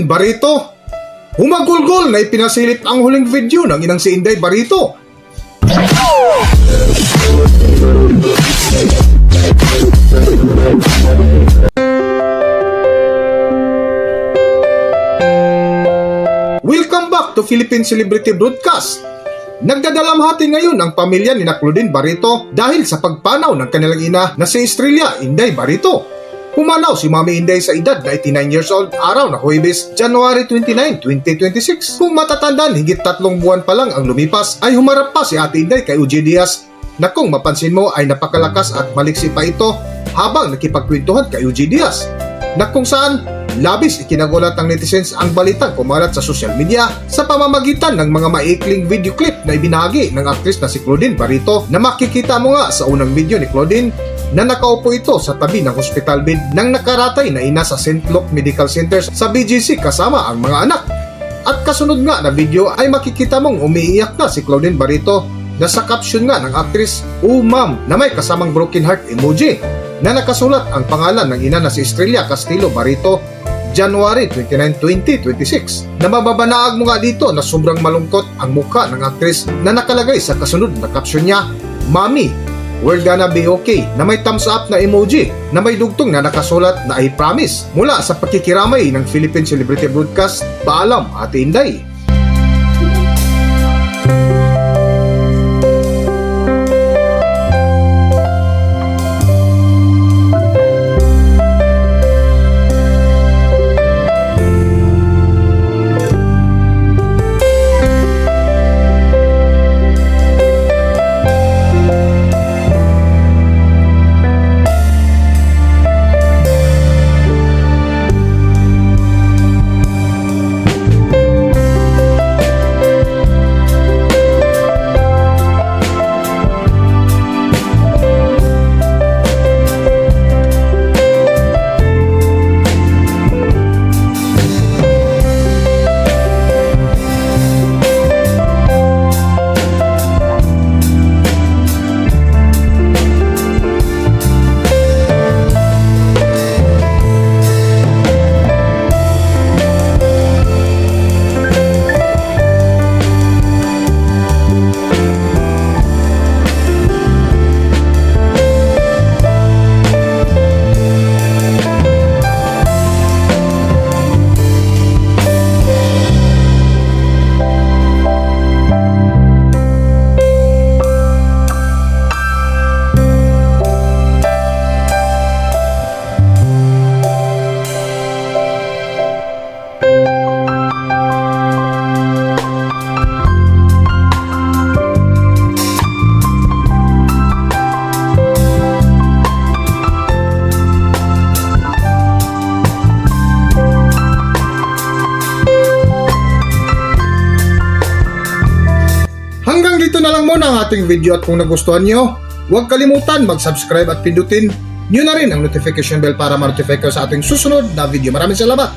Claudine Barreto. Humagulgol na ipinasilip ang huling video ng inang si Inday Barreto. Welcome back to Philippine Celebrity Broadcast. Nagdadalamhati ngayon ang pamilya ni Claudine Barreto dahil sa pagpanaw ng kanilang ina na si Estrella Inday Barreto. Pumanaw si Mami Inday sa edad na 89 years old araw na Huwebes, January 29, 2026. Kung matatandaan, higit 3 buwan pa lang ang lumipas ay humarap pa si Ate Inday kay Uji Diaz na kung mapansin mo ay napakalakas at maliksi pa ito habang nakipagkwentuhan kay Uji Diaz na kung saan labis ikinagulat ng netizens ang balitang kumalat sa social media sa pamamagitan ng mga maikling video clip na ibinahagi ng aktris na si Claudine Barreto na makikita mo nga sa unang video ni Claudine na nakaupo ito sa tabi ng hospital bed ng nakaratay na ina sa St. Luke Medical Center sa BGC kasama ang mga anak. At kasunod nga na video ay makikita mong umiiyak na si Claudine Barreto na sa caption nga ng aktris, "Oh ma'am," na may kasamang broken heart emoji na nakasulat ang pangalan ng ina na si Estrella Castillo Barreto, January 29, 2026. Na mababanaag mo nga dito na sobrang malungkot ang mukha ng aktris na nakalagay sa kasunod na caption niya, "Mommy, we're gonna be okay," na may thumbs up na emoji na may dugtong na nakasulat na "I promise." Mula sa pakikiramay ng Philippine Celebrity Broadcast, paalam Ate Inday. Hanggang dito na lang muna ang ating video at kung nagustuhan nyo, huwag kalimutan mag-subscribe at pindutin nyo na rin ang notification bell para ma-notify kayo sa ating susunod na video. Maraming salamat!